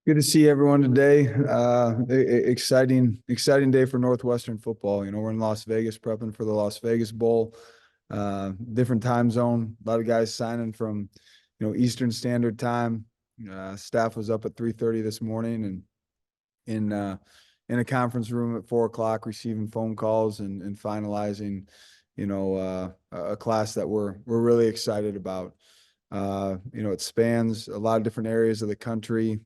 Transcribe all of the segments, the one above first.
Good to see everyone today. Exciting day for Northwestern football. We're in Las Vegas prepping for the Las Vegas Bowl. Different time zone. A lot of guys signing from, Eastern Standard Time. Staff was up at 3:30 this morning and in a conference room at 4 o'clock, receiving phone calls and finalizing, a class that we're really excited about. It spans a lot of different areas of the country.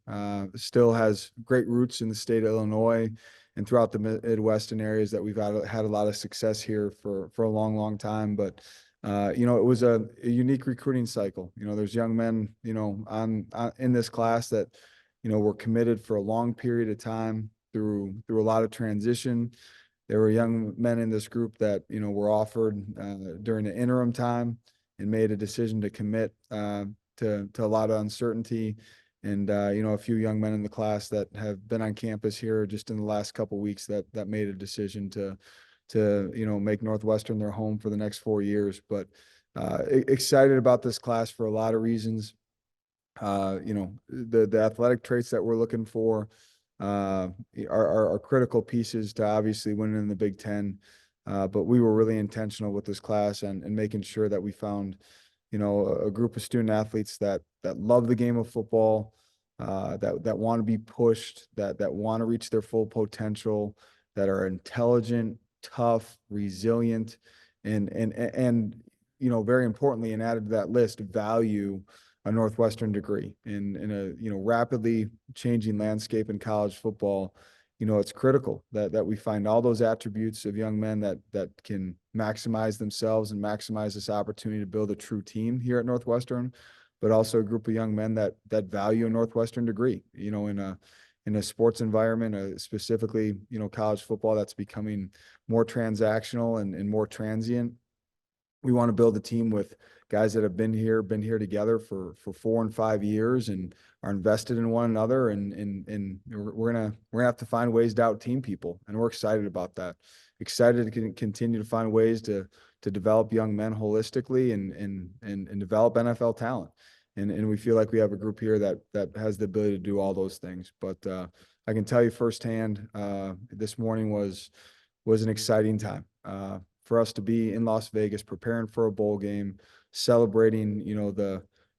Still has great roots in the state of Illinois and throughout the Midwestern areas that we've had a lot of success here for a long, long time. But it was a unique recruiting cycle. There's young men, on in this class that, were committed for a long period of time through a lot of transition. There were young men in this group that, were offered during the interim time and made a decision to commit to a lot of uncertainty. And, a few young men in the class that have been on campus here just in the last couple of weeks that made a decision to make Northwestern their home for the next 4 years. But excited about this class for a lot of reasons. The athletic traits that we're looking for are critical pieces to obviously winning in the Big Ten. But we were really intentional with this class and making sure that we found, a group of student athletes that love the game of football, that want to be pushed, that want to reach their full potential, that are intelligent, tough, resilient, and very importantly, and added to that list, value a Northwestern degree in a rapidly changing landscape in college football. It's critical that we find all those attributes of young men that can maximize themselves and maximize this opportunity to build a true team here at Northwestern, but also a group of young men that value a Northwestern degree, in a sports environment, specifically, college football that's becoming more transactional and more transient. We want to build a team with guys that have been here together for 4 and 5 years and are invested in one another. And we're gonna have to find ways to out team people. And we're excited about that. Excited to continue to find ways to develop young men holistically and develop NFL talent. And we feel like we have a group here that has the ability to do all those things. But I can tell you firsthand, this morning was an exciting time. For us to be in Las Vegas, preparing for a bowl game, celebrating,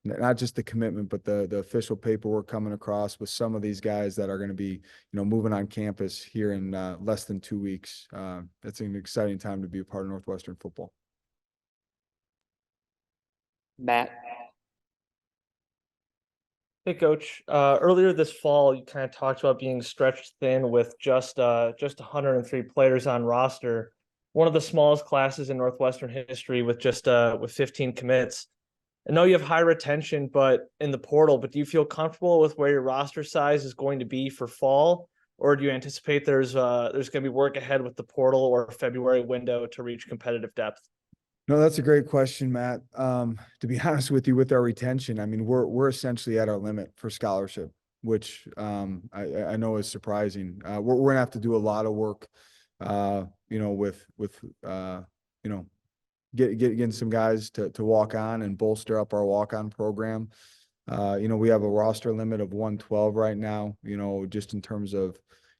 not just the commitment, but the official paperwork coming across with some of these guys that are going to be, moving on campus here in less than 2 weeks. It's an exciting time to be a part of Northwestern football. Matt. Hey, Coach. Earlier this fall, you kind of talked about being stretched thin with just 103 players on roster, one of the smallest classes in Northwestern history with 15 commits. I know you have high retention, but in the portal. But do you feel comfortable with where your roster size is going to be for fall, or do you anticipate there's going to be work ahead with the portal or February window to reach competitive depth? No, that's a great question, Matt. To be honest with you, with our retention, I mean, we're essentially at our limit for scholarship, which I know is surprising. We're gonna have to do a lot of work, with getting some guys to walk on and bolster up our walk-on program. We have a roster limit of 112 right now, just in terms of,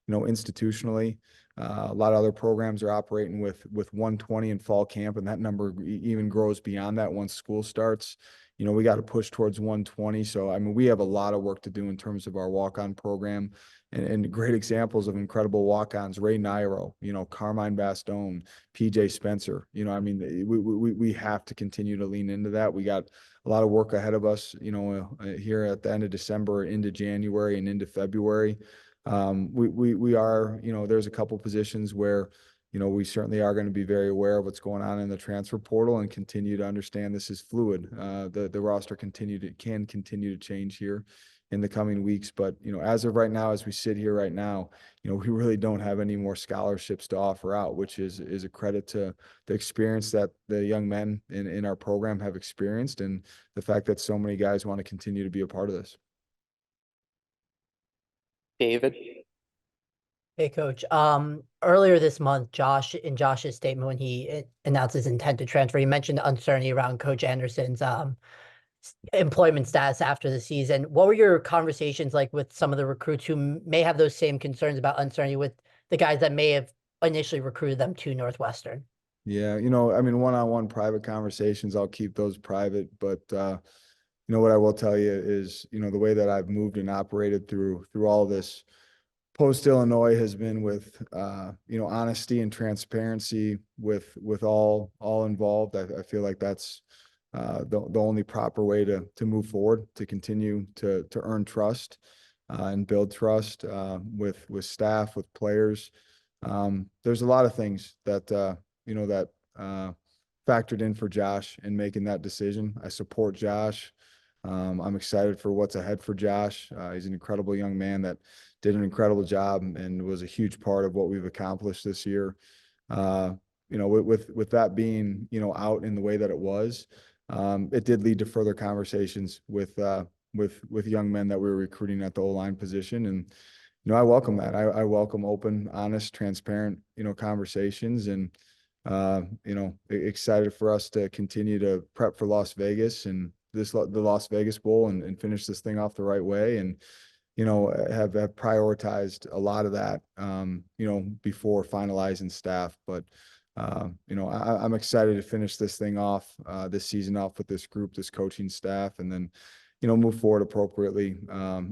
institutionally. A lot of other programs are operating with 120 in fall camp, and that number even grows beyond that once school starts. We got to push towards 120. So, I mean, we have a lot of work to do in terms of our walk-on program and great examples of incredible walk-ons, Ray Nairo, Carmine Bastone, PJ Spencer. I mean, we have to continue to lean into that. We got a lot of work ahead of us, here at the end of December, into January and into February. We are, there's a couple positions where, we certainly are going to be very aware of what's going on in the transfer portal and continue to understand this is fluid. The roster can continue to change here in the coming weeks. But, as of right now, as we sit here right now, we really don't have any more scholarships to offer out, which is a credit to the experience that the young men in our program have experienced and the fact that so many guys want to continue to be a part of this. David. Hey, Coach. Earlier this month, Josh's statement when he announced his intent to transfer, he mentioned the uncertainty around Coach Anderson's employment status after the season. What were your conversations like with some of the recruits who may have those same concerns about uncertainty with the guys that may have initially recruited them to Northwestern? Yeah, I mean, one-on-one private conversations, I'll keep those private, but what I will tell you is, the way that I've moved and operated through all this post Illinois has been with honesty and transparency with all involved. I feel like that's the only proper way to move forward, to continue to earn trust and build trust with staff, with players. There's a lot of things that factored in for Josh in making that decision. I support Josh. I'm excited for what's ahead for Josh. He's an incredible young man that did an incredible job and was a huge part of what we've accomplished this year. With that being, out in the way that it was, it did lead to further conversations with young men that we were recruiting at the O-line position. And, I welcome that. I welcome open, honest, transparent, conversations, and, excited for us to continue to prep for Las Vegas and the Las Vegas Bowl and finish this thing off the right way. And, have prioritized a lot of that, before finalizing staff. But, I'm excited to finish this thing off, this season off with this group, this coaching staff, and then, move forward appropriately,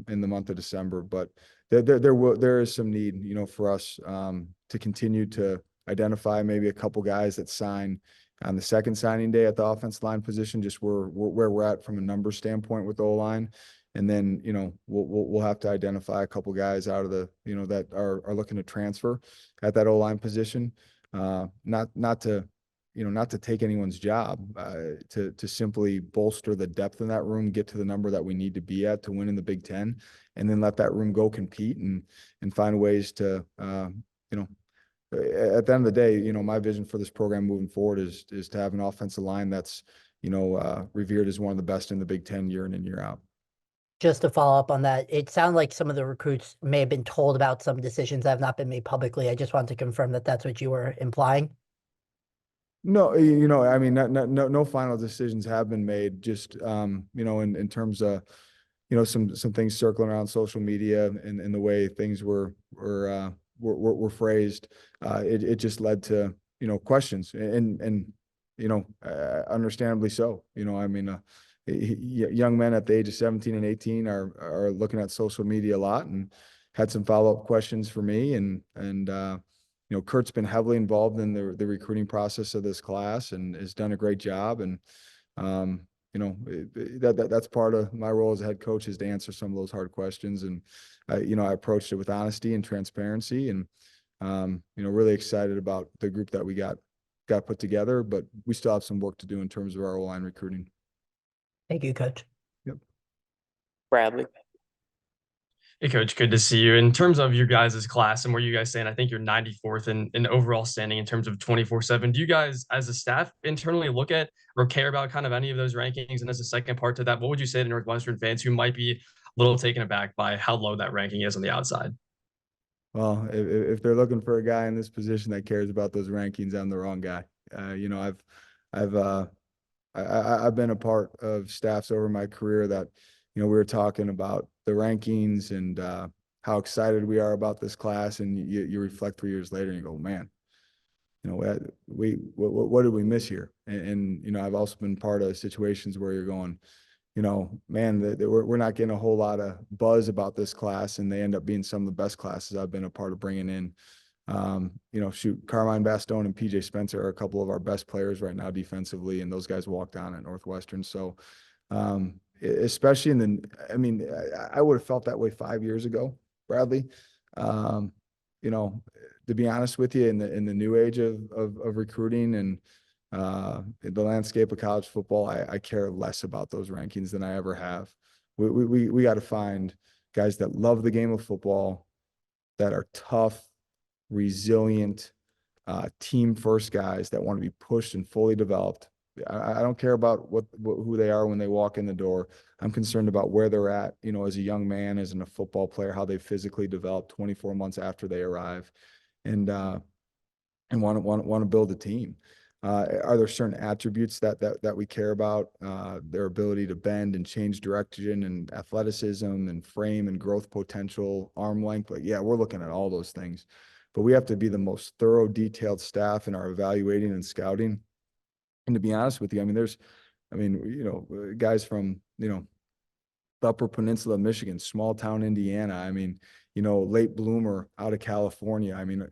in the month of December. But there is some need, for us, to continue to identify maybe a couple guys that sign on the second signing day at the offensive line position, just where we're at from a number standpoint with the O-line. And then, we'll have to identify a couple guys out of the, that are looking to transfer at that O-line position. Not to take anyone's job, to simply bolster the depth in that room, get to the number that we need to be at to win in the Big Ten, and then let that room go compete and find ways to, at the end of the day, my vision for this program moving forward is to have an offensive line that's, revered as one of the best in the Big Ten year in and year out. Just to follow up on that, it sounded like some of the recruits may have been told about some decisions that have not been made publicly. I just wanted to confirm that that's what you were implying. No, I mean, no final decisions have been made. Just, in terms of, some things circling around social media and the way things were phrased. It just led to, questions and understandably so. I mean, young men at the age of 17 and 18 are looking at social media a lot and had some follow-up questions for me. And Kurt's been heavily involved in the recruiting process of this class and has done a great job. And, that's part of my role as a head coach, is to answer some of those hard questions. And, I approached it with honesty and transparency, and, really excited about the group that we got put together, but we still have some work to do in terms of our O-line recruiting. Thank you, Coach. Yep. Bradley. Hey, Coach, good to see you. In terms of your guys' class and where you guys stand, I think you're 94th in overall standing in terms of 24/7. Do you guys, as a staff, internally look at or care about kind of any of those rankings? And as a second part to that, what would you say to Northwestern fans who might be a little taken aback by how low that ranking is on the outside? Well, if they're looking for a guy in this position that cares about those rankings, I'm the wrong guy. I've been a part of staffs over my career that, we were talking about the rankings and how excited we are about this class, and you reflect 3 years later and you go, man, what did we miss here? And I've also been part of situations where you're going, man, we're not getting a whole lot of buzz about this class, and they end up being some of the best classes I've been a part of bringing in. Carmine Bastone and PJ Spencer are a couple of our best players right now defensively, and those guys walked on at Northwestern. So, especially I would have felt that way 5 years ago, Bradley. To be honest with you, in the new age of recruiting and the landscape of college football, I care less about those rankings than I ever have. We got to find guys that love the game of football, that are tough, resilient, team first guys that want to be pushed and fully developed. I don't care about who they are when they walk in the door. I'm concerned about where they're at, as a young man, as a football player, how they physically develop 24 months after they arrive, and want to build a team. Are there certain attributes that we care about? Their ability to bend and change direction, and athleticism and frame and growth potential, arm length. Like, yeah, we're looking at all those things, but we have to be the most thorough, detailed staff in our evaluating and scouting. And to be honest with you, I mean, guys from, the Upper Peninsula of Michigan, small town Indiana. I mean, late bloomer out of California. I mean,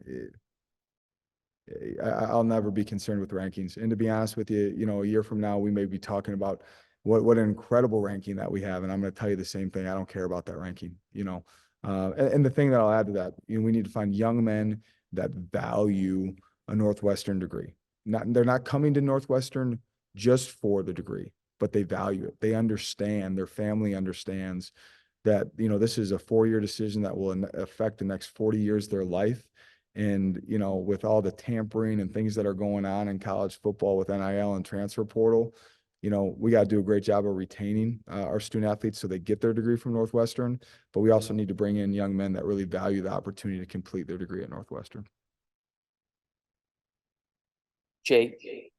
I'll never be concerned with rankings. And to be honest with you, a year from now, we may be talking about what an incredible ranking that we have. And I'm going to tell you the same thing. I don't care about that ranking. And the thing that I'll add to that, we need to find young men that value a Northwestern degree. They're not coming to Northwestern just for the degree, but they value it. They understand, their family understands that, this is a 4-year decision that will affect the next 40 years of their life. And, with all the tampering and things that are going on in college football with NIL and transfer portal, we got to do a great job of retaining our student athletes so they get their degree from Northwestern. But we also need to bring in young men that really value the opportunity to complete their degree at Northwestern. Jake.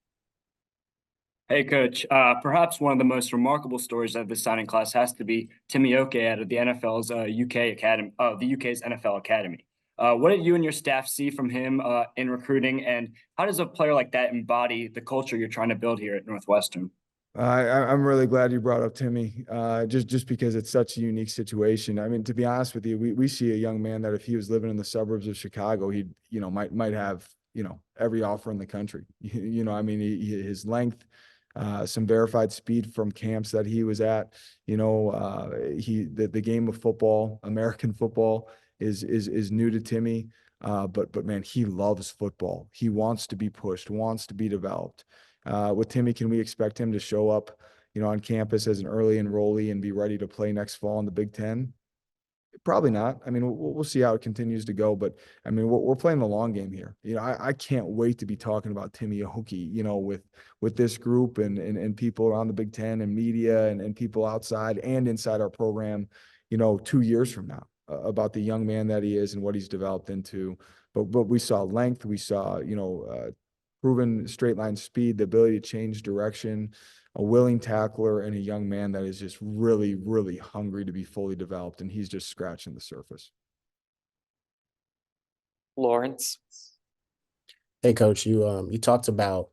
Hey, Coach. Perhaps one of the most remarkable stories of the signing class has to be Timmy Oke out of the NFL's UK Academy, the UK's NFL Academy. What did you and your staff see from him in recruiting, and how does a player like that embody the culture you're trying to build here at Northwestern? I'm really glad you brought up Timmy, just because it's such a unique situation. I mean, to be honest with you, we see a young man that if he was living in the suburbs of Chicago, he'd, might have, every offer in the country. I mean, his length, some verified speed from camps that he was at, the game of football, American football is new to Timmy. But man, he loves football. He wants to be pushed, wants to be developed. With Timmy, can we expect him to show up, on campus as an early enrollee and be ready to play next fall in the Big Ten? Probably not. I mean, we'll see how it continues to go, but I mean, we're playing the long game here. I can't wait to be talking about Timmy Aoki, with this group and people around the Big Ten and media and people outside and inside our program, 2 years from now, about the young man that he is and what he's developed into. But we saw length, we saw, proven straight line speed, the ability to change direction, a willing tackler, and a young man that is just really, really hungry to be fully developed. And he's just scratching the surface. Lawrence. Hey, Coach, you talked about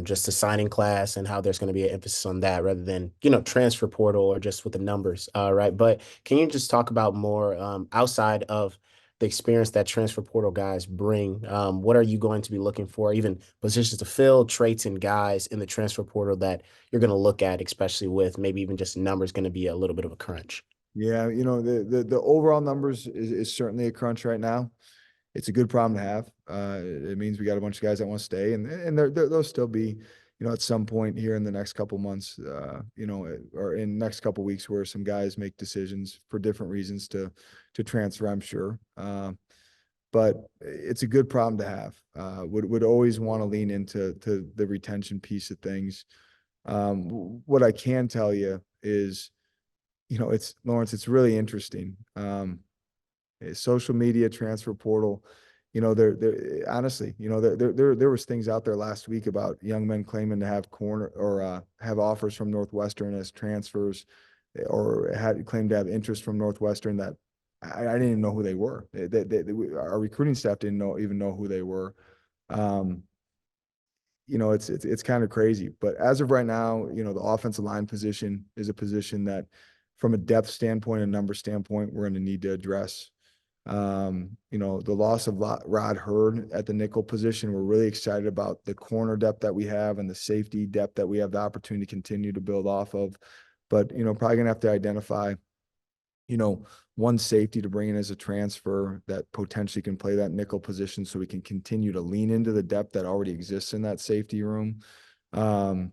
just the signing class and how there's going to be an emphasis on that rather than, transfer portal or just with the numbers, right? But can you just talk about more outside of the experience that transfer portal guys bring? What are you going to be looking for, even positions to fill, traits and guys in the transfer portal that you're going to look at, especially with maybe even just numbers going to be a little bit of a crunch? Yeah, the overall numbers is certainly a crunch right now. It's a good problem to have. It means we got a bunch of guys that want to stay, and they'll still be, at some point here in the next couple months, or in next couple weeks, where some guys make decisions for different reasons to transfer, I'm sure. But it's a good problem to have. Would always want to lean into the retention piece of things. What I can tell you is, it's Lawrence, it's really interesting. Social media, transfer portal, there honestly, there was things out there last week about young men claiming to have corner or have offers from Northwestern as transfers, or had claimed to have interest from Northwestern that I didn't even know who they were. Our recruiting staff didn't even know who they were. It's kind of crazy, but as of right now, the offensive line position is a position that, from a depth standpoint and number standpoint, we're going to need to address. The loss of Rod Hurd at the nickel position, we're really excited about the corner depth that we have and the safety depth that we have the opportunity to continue to build off of. But, probably gonna have to identify, one safety to bring in as a transfer that potentially can play that nickel position, so we can continue to lean into the depth that already exists in that safety room. And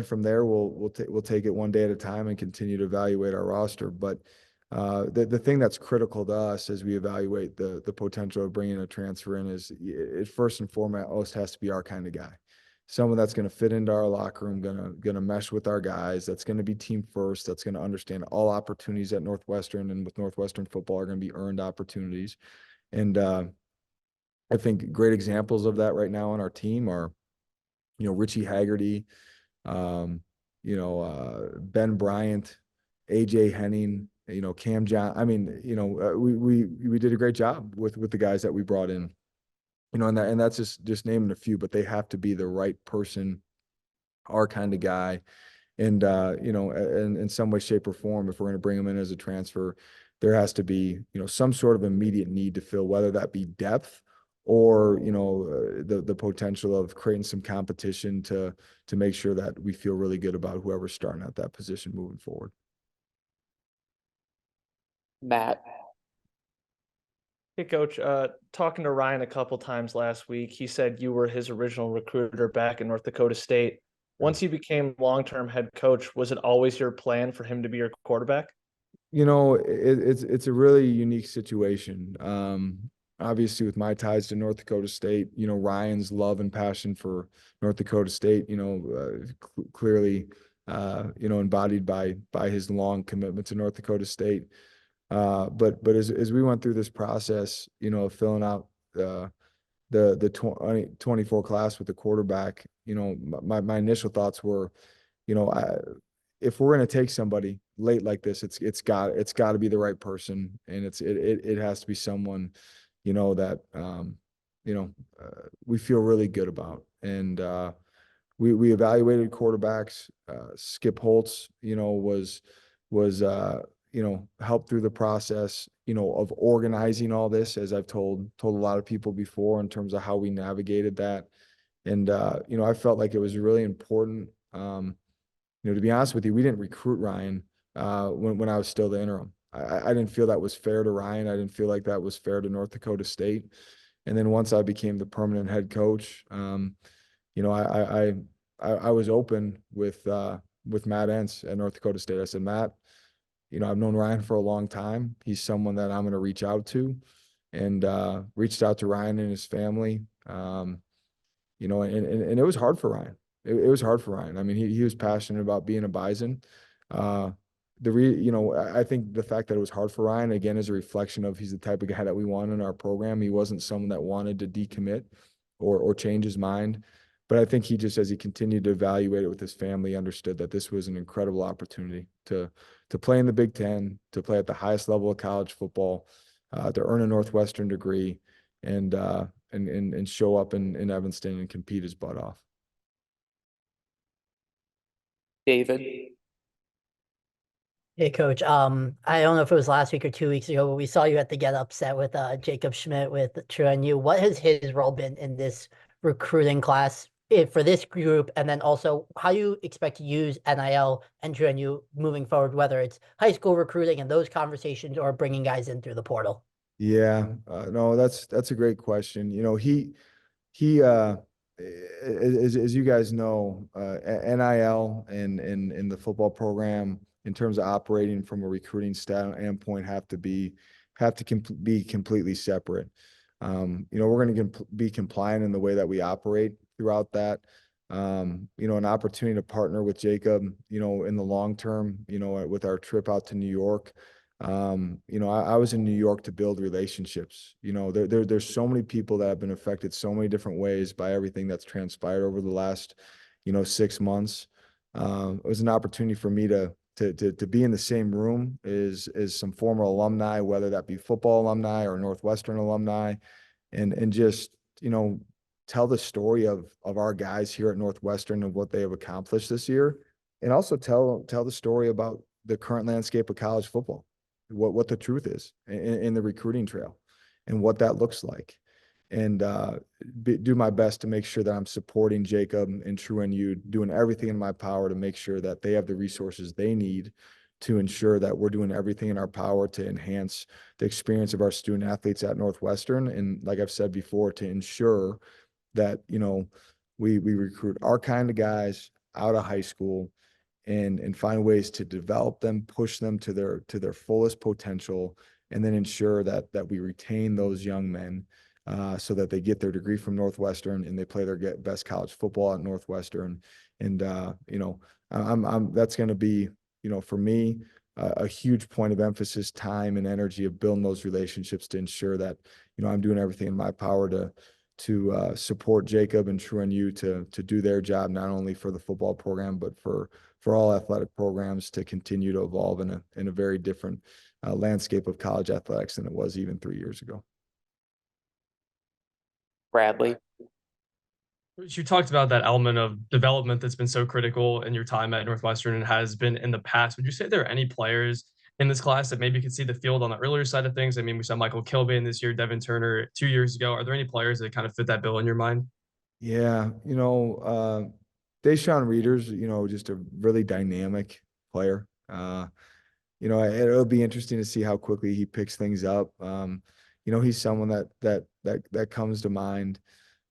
from there, we'll take it one day at a time and continue to evaluate our roster. But the thing that's critical to us as we evaluate the potential of bringing a transfer in is, it first and foremost has to be our kind of guy, someone that's going to fit into our locker room, gonna mesh with our guys, that's going to be team first, that's going to understand all opportunities at Northwestern and with Northwestern football are going to be earned opportunities. And I think great examples of that right now on our team are Richie Haggerty, Ben Bryant, AJ Henning, Cam John. I mean, we did a great job with the guys that we brought in, and that's just naming a few, but they have to be the right person, our kind of guy. And, in some way, shape, or form, if we're going to bring them in as a transfer, there has to be, some sort of immediate need to fill, whether that be depth or, the potential of creating some competition to make sure that we feel really good about whoever's starting at that position moving forward. Matt, Hey, Coach. Talking to Ryan a couple times last week, he said you were his original recruiter back in North Dakota State. Once you became long-term head coach, was it always your plan for him to be your quarterback? It's a really unique situation. Obviously, with my ties to North Dakota State, Ryan's love and passion for North Dakota State, clearly, embodied by his long commitment to North Dakota State. But as we went through this process, filling out the 2024 class with the quarterback, my initial thoughts were, if we're going to take somebody late like this, it's got to be the right person, and it has to be someone, that we feel really good about. And we evaluated quarterbacks. Skip Holtz, was helped through the process, of organizing all this, as I've told a lot of people before, in terms of how we navigated that. And I felt like it was really important. To be honest with you, we didn't recruit Ryan when I was still the interim. I didn't feel that was fair to Ryan. I didn't feel like that was fair to North Dakota State. And then once I became the permanent head coach, I was open with Matt Entz at North Dakota State. I said, Matt, I've known Ryan for a long time. He's someone that I'm going to reach out to, and reached out to Ryan and his family. And it was hard for Ryan. It was hard for Ryan. I mean, he was passionate about being a Bison. I think the fact that it was hard for Ryan, again, is a reflection of he's the type of guy that we want in our program. He wasn't someone that wanted to decommit or change his mind. But I think he just, as he continued to evaluate it with his family, understood that this was an incredible opportunity to play in the Big Ten, to play at the highest level of college football, to earn a Northwestern degree, and show up in Evanston and compete his butt off. David, Hey, Coach. I don't know if it was last week or 2 weeks ago, but we saw you at the Get Upset with Jacob Schmidt with True and You. What has his role been in this recruiting class for this group? And then also, how do you expect to use NIL and True and You moving forward, whether it's high school recruiting and those conversations or bringing guys in through the portal? Yeah, no, that's a great question. He as you guys know, NIL and the football program, in terms of operating from a recruiting standpoint, have to be completely separate. We're going to be compliant in the way that we operate throughout that. An opportunity to partner with Jacob, in the long term, with our trip out to New York. I was in New York to build relationships. There's so many people that have been affected so many different ways by everything that's transpired over the last, 6 months. It was an opportunity for me to be in the same room as some former alumni, whether that be football alumni or Northwestern alumni, and just, tell the story of our guys here at Northwestern and what they have accomplished this year, and also tell the story about the current landscape of college football, what the truth is in the recruiting trail, and what that looks like, and do my best to make sure that I'm supporting Jacob and True and You, doing everything in my power to make sure that they have the resources they need to ensure that we're doing everything in our power to enhance the experience of our student athletes at Northwestern. And like I've said before, to ensure that, we recruit our kind of guys out of high school and find ways to develop them, push them to their fullest potential, and then ensure that we retain those young men, so that they get their degree from Northwestern and they play their best college football at Northwestern. And I'm that's going to be, for me, a huge point of emphasis, time and energy of building those relationships to ensure that, I'm doing everything in my power to support Jacob and True and you to do their job, not only for the football program, but for all athletic programs to continue to evolve in a very different landscape of college athletics than it was even 3 years ago. Bradley. You talked about that element of development that's been so critical in your time at Northwestern and has been in the past. Would you say there are any players in this class that maybe could see the field on the earlier side of things? I mean, we saw Michael Kilbane this year, Devin Turner 2 years ago. Are there any players that kind of fit that bill in your mind? Yeah, Deshaun Reeder's, just a really dynamic player. It'll be interesting to see how quickly he picks things up. He's someone that comes to mind.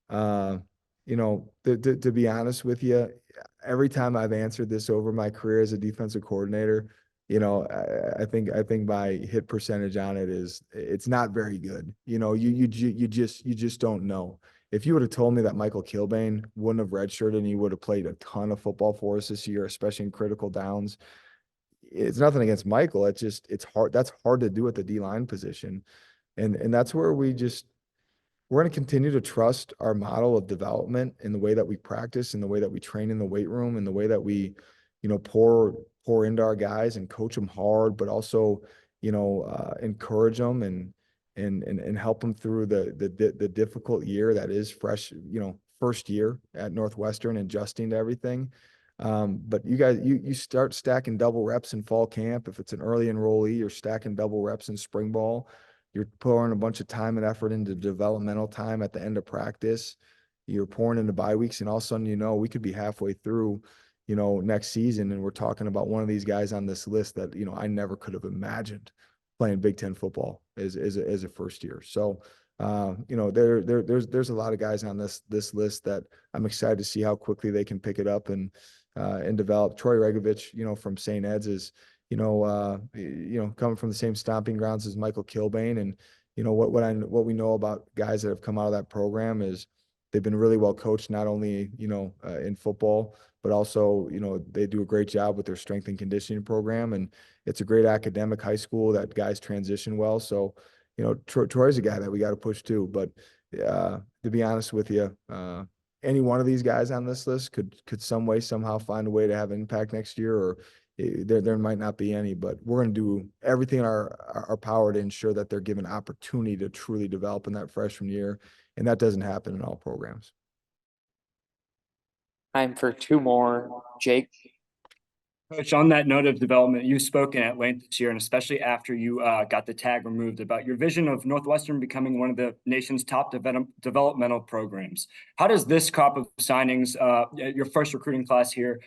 To be honest with you, every time I've answered this over my career as a defensive coordinator, I think my hit percentage on it's not very good. You just don't know. If you would have told me that Michael Kilbane wouldn't have redshirted and he would have played a ton of football for us this year, especially in critical downs, it's nothing against Michael. It's hard. That's hard to do at the D-line position. And that's where we're going to continue to trust our model of development in the way that we practice, in the way that we train in the weight room, in the way that we, pour into our guys and coach them hard, but also, encourage them and help them through the difficult year that is fresh, first year at Northwestern, adjusting to everything. But you guys, you start stacking double reps in fall camp. If it's an early enrollee, you're stacking double reps in spring ball. You're pouring a bunch of time and effort into developmental time at the end of practice. You're pouring into bye weeks, and all of a sudden, we could be halfway through, next season, and we're talking about one of these guys on this list that, I never could have imagined playing Big Ten football as a first year. So, there's a lot of guys on this list that I'm excited to see how quickly they can pick it up and develop. Troy Regovich, from St. Ed's is, coming from the same stomping grounds as Michael Kilbane. And, what we know about guys that have come out of that program is they've been really well coached, not only, in football, but also, they do a great job with their strength and conditioning program. And it's a great academic high school that guys transition well. So, Troy's a guy that we got to push too. But to be honest with you, any one of these guys on this list could some way, somehow find a way to have impact next year, or there might not be any, but we're going to do everything in our power to ensure that they're given opportunity to truly develop in that freshman year. And that doesn't happen in all programs. Time for two more. Jake. Coach, on that note of development, you've spoken at length this year, and especially after you got the tag removed, about your vision of Northwestern becoming one of the nation's top developmental programs. How does this crop of signings, your first recruiting class here,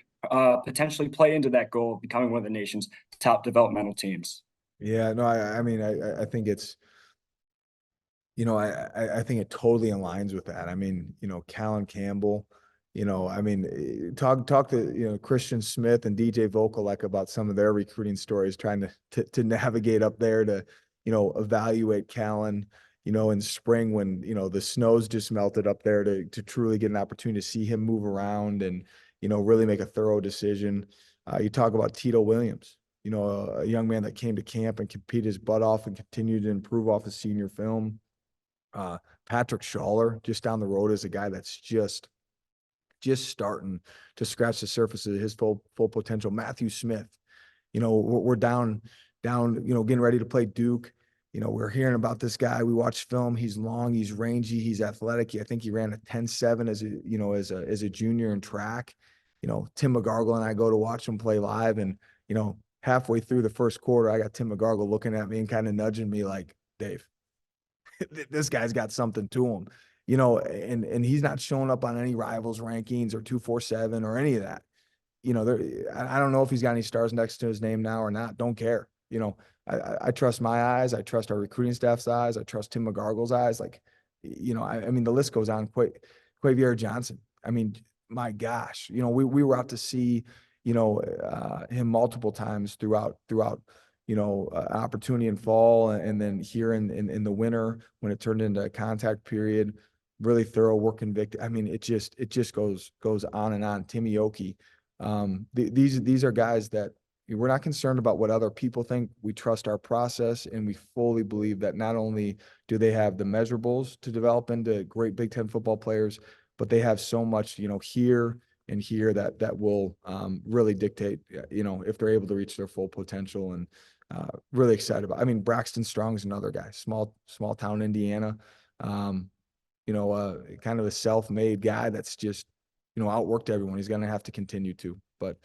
potentially play into that goal of becoming one of the nation's top developmental teams? Yeah, no, I think it's, I think it totally aligns with that. I mean, Callan Campbell, talk to, Christian Smith and DJ Vokalek about some of their recruiting stories, trying to navigate up there to, evaluate Callan, in spring when, the snows just melted up there to truly get an opportunity to see him move around and, really make a thorough decision. You talk about Tito Williams, a young man that came to camp and competed his butt off and continued to improve off his senior film. Patrick Schaller just down the road is a guy that's just starting to scratch the surface of his full potential. Matthew Smith, we're down, getting ready to play Duke. We're hearing about this guy. We watched film. He's long, he's rangy, he's athletic. I think he ran a 10.7 as a junior in track. Tim McGargle and I go to watch him play live, and halfway through the first quarter, I got Tim McGargle looking at me and kind of nudging me like, Dave, this guy's got something to him. And he's not showing up on any rivals rankings or 247 or any of that. I don't know if he's got any stars next to his name now or not. Don't care. I trust my eyes. I trust our recruiting staff's eyes. I trust Tim McGargle's eyes. Like, I mean, the list goes on. Quavier Johnson. I mean, my gosh, we were out to see, him multiple times throughout opportunity in fall, and then here in the winter when it turned into a contact period. Really thorough work convicted. I mean, it just goes on and on. Timmy Oki. These are guys that, we're not concerned about what other people think. We trust our process, and we fully believe that not only do they have the measurables to develop into great Big Ten football players, but they have so much, here and here that will really dictate, if they're able to reach their full potential. And really excited about. I mean, Braxton Strong's another guy, small town Indiana, kind of a self-made guy that's just, outworked everyone. He's going to have to continue to. But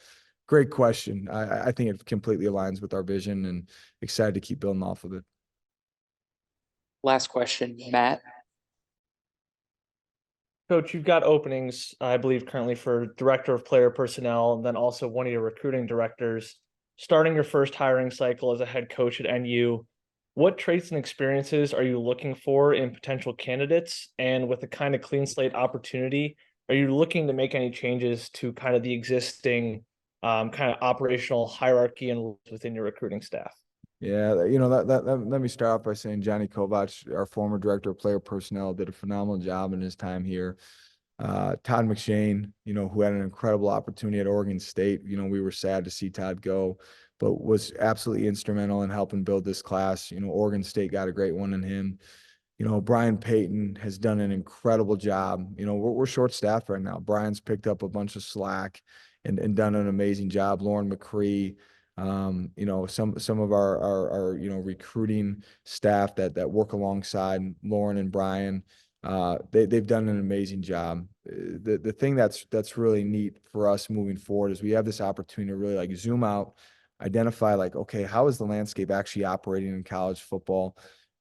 great question. I think it completely aligns with our vision, and excited to keep building off of it. Last question, Matt. Coach, you've got openings, I believe, currently for director of player personnel, and then also one of your recruiting directors. Starting your first hiring cycle as a head coach at NU, what traits and experiences are you looking for in potential candidates? And with the kind of clean slate opportunity, are you looking to make any changes to kind of the existing kind of operational hierarchy and rules within your recruiting staff? Yeah, let me start off by saying Johnny Kovac, our former director of player personnel, did a phenomenal job in his time here. Todd McShane, who had an incredible opportunity at Oregon State. We were sad to see Todd go, but was absolutely instrumental in helping build this class. Oregon State got a great one in him. Brian Payton has done an incredible job. We're short-staffed right now. Brian's picked up a bunch of slack and done an amazing job. Lauren McCree, some of our recruiting staff that work alongside Lauren and Brian, they've done an amazing job. The thing that's really neat for us moving forward is we have this opportunity to really like zoom out, identify like, okay, how is the landscape actually operating in college football?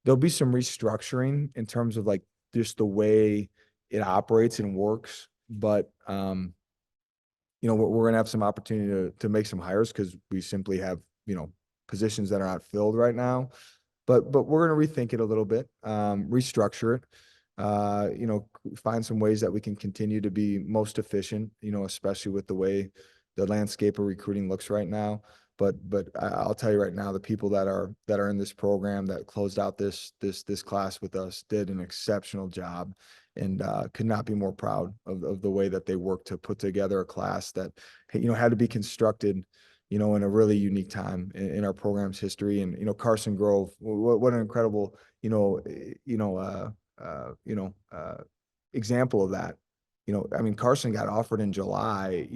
There'll be some restructuring in terms of like just the way it operates and works, but we're going to have some opportunity to make some hires because we simply have, positions that are not filled right now. But we're going to rethink it a little bit, restructure it, find some ways that we can continue to be most efficient, especially with the way the landscape of recruiting looks right now. But I'll tell you right now, the people that are in this program that closed out this class with us did an exceptional job, and could not be more proud of the way that they worked to put together a class that had to be constructed in a really unique time in our program's history. And Carson Grove, what an incredible example of that. I mean, Carson got offered in July,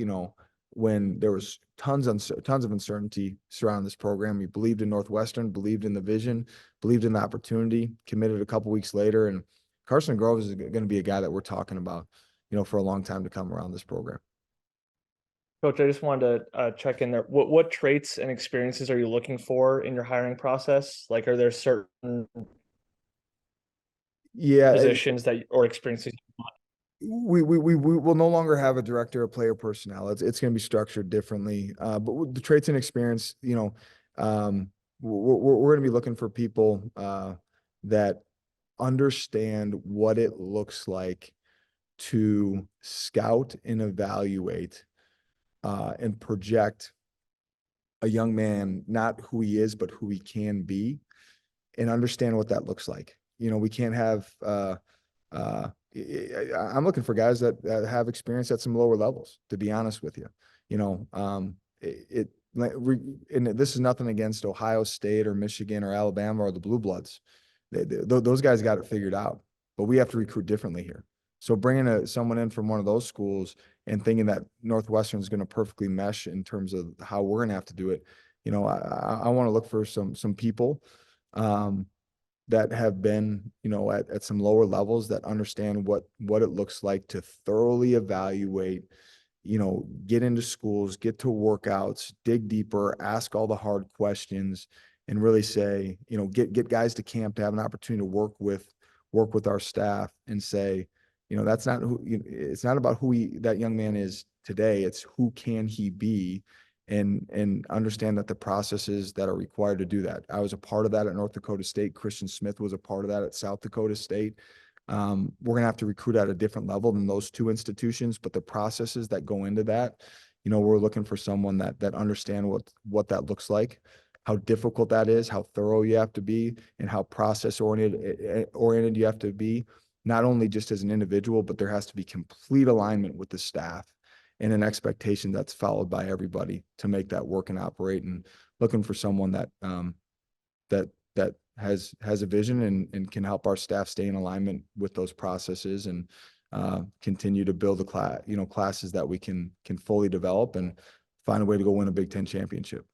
when there was tons of uncertainty surrounding this program. He believed in Northwestern, believed in the vision, believed in the opportunity, committed a couple weeks later. And Carson Grove is going to be a guy that we're talking about, for a long time to come around this program. Coach, I just wanted to check in there. What traits and experiences are you looking for in your hiring process? Like, are there certain positions or experiences? We will no longer have a director of player personnel. It's going to be structured differently. But with the traits and experience, we're going to be looking for people that understand what it looks like to scout and evaluate and project a young man, not who he is, but who he can be, and understand what that looks like. We can't have I'm looking for guys that have experience at some lower levels, to be honest with you. And this is nothing against Ohio State or Michigan or Alabama or the Blue Bloods. Those guys got it figured out, but we have to recruit differently here. So bringing someone in from one of those schools and thinking that Northwestern is going to perfectly mesh in terms of how we're going to have to do it, I want to look for some people that have been, at some lower levels, that understand what it looks like to thoroughly evaluate, get into schools, get to workouts, dig deeper, ask all the hard questions, and really say, get guys to camp to have an opportunity to work with our staff and say, that's not who, it's not about who that young man is today. It's who can he be, and understand that the processes that are required to do that. I was a part of that at North Dakota State. Christian Smith was a part of that at South Dakota State. We're going to have to recruit at a different level than those two institutions, but the processes that go into that, we're looking for someone that understand what that looks like, how difficult that is, how thorough you have to be, and how process oriented you have to be, not only just as an individual, but there has to be complete alignment with the staff. and an expectation that's followed by everybody to make that work and operate, and looking for someone that that has a vision and can help our staff stay in alignment with those processes, and continue to build classes that we can fully develop and find a way to go win a Big Ten championship.